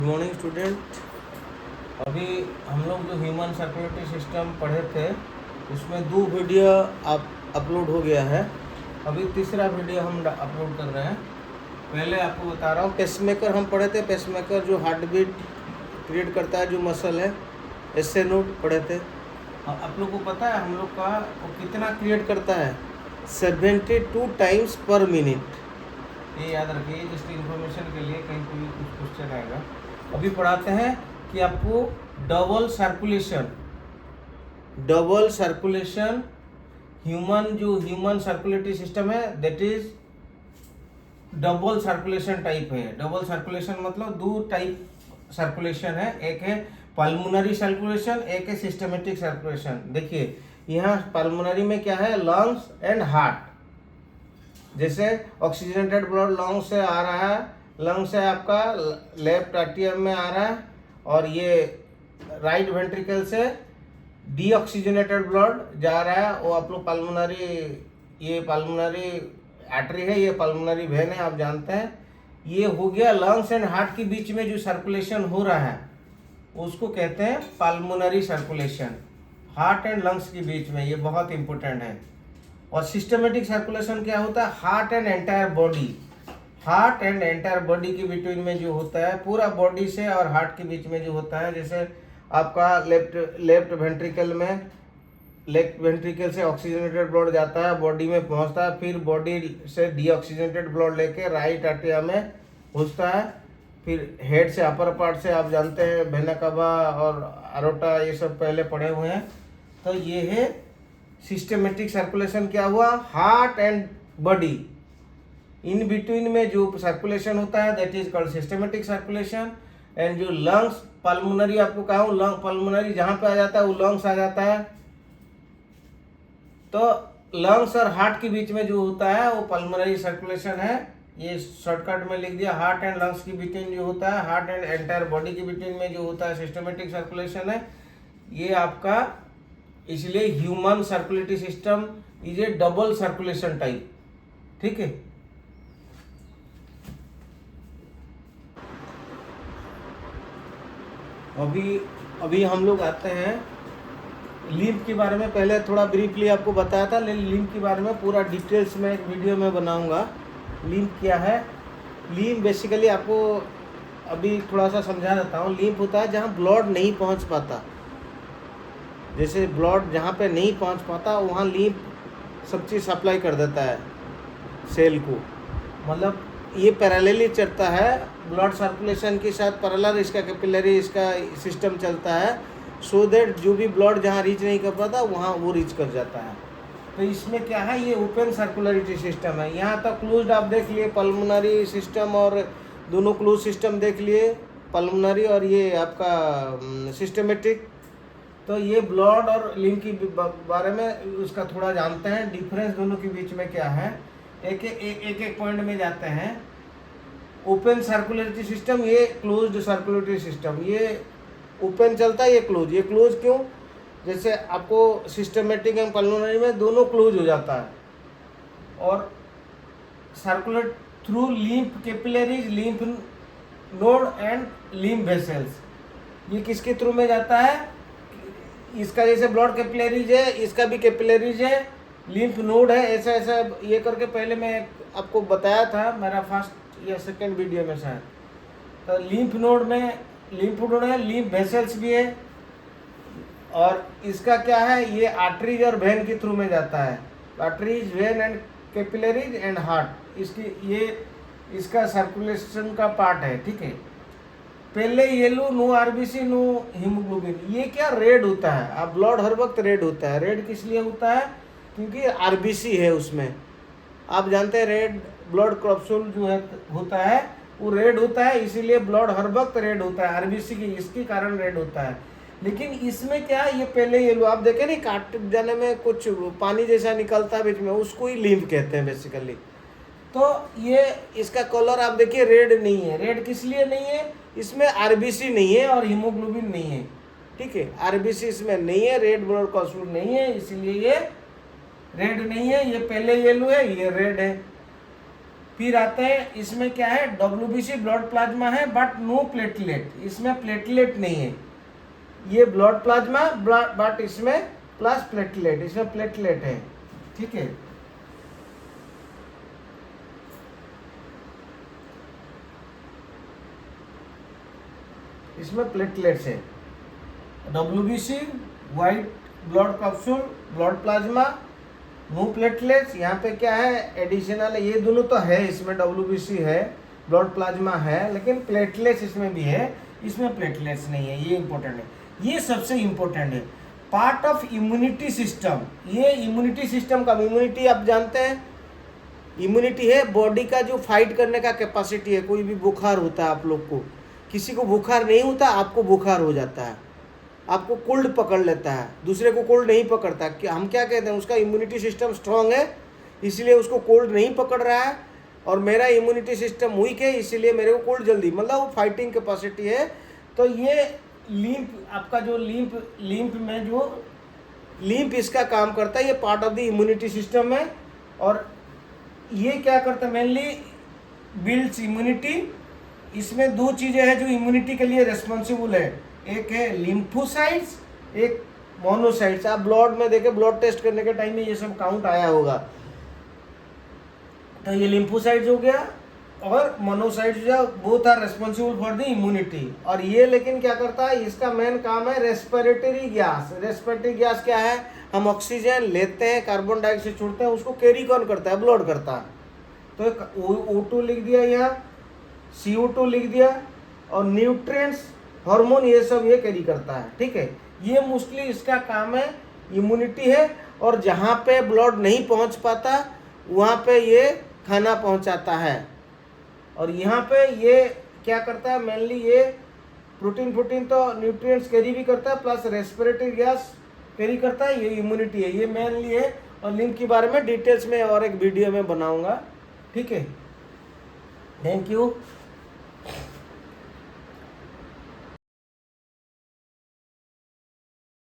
Good morning student. अभी हम लोग जो ह्यूमन सर्कुलेटरी सिस्टम पढ़े थे उसमें 2 वीडियो अपलोड हो गया है। अभी तीसरा वीडियो हम अपलोड कर रहे हैं। पहले आपको बता रहा हूँ, पेसमेकर हम पढ़े थे। पेसमेकर जो हार्ट बीट क्रिएट करता है, जो मसल है, एसए नोड पढ़े थे। आप लोग को पता है हम लोग का वो कितना क्रिएट करता है? 72 टाइम्स पर मिनट। ये याद रखिए, जस्ट इन्फॉर्मेशन के लिए, कहीं कोई कुछ क्वेश्चन आएगा। अभी पढ़ाते हैं कि आपको double circulation human circulatory system है, that is double circulation type है। डबल सर्कुलेशन मतलब 2 टाइप सर्कुलेशन है। एक है पल्मोनरी सर्कुलेशन, एक है सिस्टमेटिक सर्कुलेशन। देखिए यहाँ पल्मोनरी में क्या है, लंग्स एंड हार्ट। जैसे ऑक्सीजनेटेड ब्लड लंग्स से आ रहा है, लंग्स से आपका लेफ्ट एट्रियम में आ रहा है, और ये राइट वेंट्रिकल से डीऑक्सीजनेटेड ब्लड जा रहा है, वो आप लोग ये पल्मोनरी आर्टरी है, ये पल्मोनरी वेन है, आप जानते हैं। ये हो गया लंग्स एंड हार्ट के बीच में जो सर्कुलेशन हो रहा है उसको कहते हैं pulmonary circulation, heart and lungs के बीच में। ये बहुत इंपॉर्टेंट है। और सिस्टमेटिक सर्कुलेशन क्या होता है? हार्ट एंड एंटायर बॉडी के बिटवीन में जो होता है, पूरा बॉडी से और हार्ट के बीच में जो होता है। जैसे आपका लेफ्ट वेंट्रिकल से ऑक्सीजनेटेड ब्लड जाता है, बॉडी में पहुंचता है, फिर बॉडी से डीऑक्सीजनेटेड ब्लड लेके राइट एट्रियम में घुसता है, फिर हेड से अपर पार्ट से आप जानते हैं वेना कावा और अरोटा, ये सब पहले पढ़े हुए हैं। तो ये है सिस्टमेटिक सर्कुलेशन। क्या हुआ? Heart and body in between में जो सर्कुलेशन होता है that is called systematic circulation. And जो लंग्स पल्मोनरी, आपको कहा हूँ पल्मोनरी जहां पे आ जाता है वो लंग्स आ जाता है। तो लंग्स और हार्ट के बीच में जो होता है वो पल्मोनरी सर्कुलेशन है। ये शॉर्टकट में लिख दिया। हार्ट एंड लंग्स के बिटवीन जो होता है, हार्ट एंड एंटायर बॉडी के बिटवीन में जो होता है सिस्टमेटिक सर्कुलेशन है। ये आपका, इसलिए human circulatory system is A double circulation type. ठीक है। अभी हम लोग आते हैं लिम्फ के बारे में। पहले थोड़ा ब्रीफली आपको बताया था, लेकिन लिम्फ के बारे में पूरा डिटेल्स में एक वीडियो में बनाऊंगा। लिम्फ क्या है? लिम्फ बेसिकली आपको अभी थोड़ा सा समझा देता हूँ। लिम्फ होता है जहाँ ब्लड नहीं पहुँच पाता। जैसे ब्लड जहाँ पे नहीं पहुँच पाता वहाँ लिम्फ सब चीज़ सप्लाई कर देता है सेल को। मतलब ये पैरेलली चलता है ब्लड सर्कुलेशन के साथ, पैरेलल इसका कैपिलरी इसका सिस्टम चलता है, सो दैट जो भी ब्लड जहाँ रीच नहीं कर पाता वहाँ वो रीच कर जाता है। तो इसमें क्या है, ये ओपन सर्कुलरिटी सिस्टम है। यहाँ तक क्लोज्ड आप देख लिए, पल्मोनरी सिस्टम और दोनों क्लोज सिस्टम देख लिए, पल्मोनरी और ये आपका सिस्टमेटिक। तो ये ब्लड और लिम्फ के बारे में उसका थोड़ा जानते हैं। डिफरेंस दोनों के बीच में क्या है, एक पॉइंट में जाते हैं। ओपन सर्कुलेटरी सिस्टम, ये क्लोज्ड सर्कुलेटरी सिस्टम। ये ओपन चलता है, ये क्लोज। ये क्लोज क्यों? जैसे आपको सिस्टमेटिक एंड पल्मोनरी में दोनों क्लोज हो जाता है। और circulate through lymph capillaries, lymph node and lymph vessels. ये किसके थ्रू में जाता है? इसका जैसे ब्लड कैपिलरीज है, इसका भी कैपिलरीज है, लिम्फ नोड है, ऐसा ऐसा ये करके पहले मैं आपको बताया था, मेरा फर्स्ट या सेकंड वीडियो में शायद। तो लिम्फ नोड में लिम्फ नोड है, लिम्फ वेसल्स भी है। और इसका क्या है, ये आर्टरीज और वेन के थ्रू में जाता है। Arteries, vein and capillaries and heart, इसका सर्कुलेशन का पार्ट है। ठीक है। पहले yellow, no RBC, no haemoglobin. ये क्या रेड होता है, अब ब्लड हर वक्त रेड होता है। रेड किस लिए होता है? क्योंकि आरबीसी है उसमें। आप जानते हैं रेड ब्लड कैप्सूल जो है होता है वो रेड होता है, इसीलिए ब्लड हर वक्त रेड होता है, आरबीसी की इसके कारण रेड होता है। लेकिन इसमें क्या, ये पहले येलो, आप देखें नहीं, काट जाने में कुछ पानी जैसा निकलता है बीच में, उसको ही लिम्फ कहते हैं बेसिकली। तो ये इसका कलर आप देखिए रेड नहीं है। रेड किस लिए नहीं है? इसमें आरबीसी नहीं है और हीमोग्लोबिन नहीं है। ठीक है, आरबीसी इसमें नहीं है, रेड ब्लड कैप्सूल नहीं है, इसलिए ये रेड नहीं है। ये पहले येलो है, ये रेड है। फिर आते हैं, इसमें क्या है, WBC ब्लड प्लाज्मा है बट नो प्लेटलेट, इसमें प्लेटलेट नहीं है। ये ब्लड प्लाज्मा बट इसमें प्लस प्लेटलेट, इसमें प्लेटलेट है, ठीक है। इसमें प्लेटलेट्स है। WBC white blood capsule, blood plasma, no platelets. यहाँ पे क्या है, एडिशनल है, ये दोनों तो है, इसमें WBC है, ब्लड प्लाज्मा है, लेकिन प्लेटलेट्स इसमें भी है, इसमें प्लेटलेट्स नहीं है। ये इंपॉर्टेंट है, ये सबसे इंपॉर्टेंट है। पार्ट ऑफ इम्यूनिटी सिस्टम, ये इम्यूनिटी सिस्टम का, इम्यूनिटी आप जानते हैं, इम्यूनिटी है बॉडी का जो फाइट करने का कैपेसिटी है। कोई भी बुखार होता है आप लोग को, किसी को बुखार नहीं होता, आपको बुखार हो जाता है, आपको कोल्ड पकड़ लेता है, दूसरे को कोल्ड नहीं पकड़ता, कि हम क्या कहते हैं, उसका इम्यूनिटी सिस्टम स्ट्रांग है इसलिए उसको कोल्ड नहीं पकड़ रहा है, और मेरा इम्यूनिटी सिस्टम वीक है इसलिए मेरे को कोल्ड जल्दी, मतलब वो फाइटिंग कैपेसिटी है। तो ये लिम्फ, आपका जो लिम्फ में जो लिम्फ इसका काम करता है, ये part of the immunity system है। और ये क्या करता है, मेनली बिल्ड्स इम्यूनिटी। इसमें दो चीज़ें हैं जो इम्यूनिटी के लिए रिस्पॉन्सिबल है, एक है लिम्फोसाइट्स, एक मोनोसाइट्स। आप ब्लड में देखें, ब्लड टेस्ट करने के टाइम में ये सब काउंट आया होगा। तो ये लिम्फोसाइट्स हो गया और मोनोसाइट्स जो, both are responsible for the immunity. और ये लेकिन क्या करता है, इसका मेन काम है रेस्पिरेटरी गैस। रेस्पिरेटरी गैस क्या है, हम ऑक्सीजन लेते हैं, कार्बन डाइऑक्साइड छोड़ते हैं, उसको कैरी कौन करता है, ब्लड करता है। तो एक O2 लिख दिया, यहाँ CO2 लिख दिया, और न्यूट्रिएंट्स, हार्मोन, ये सब ये कैरी करता है, ठीक है। ये मोस्टली इसका काम है, इम्यूनिटी है। और जहाँ पे ब्लड नहीं पहुँच पाता वहाँ पे ये खाना पहुँचाता है। और यहाँ पे ये क्या करता है, मेनली ये प्रोटीन तो न्यूट्रिएंट्स कैरी भी करता है, प्लस रेस्पिरेटरी गैस कैरी करता है, ये इम्यूनिटी है, ये मेनली है। और लिम्फ के बारे में डिटेल्स में और एक वीडियो में बनाऊंगा, ठीक है। Thank you.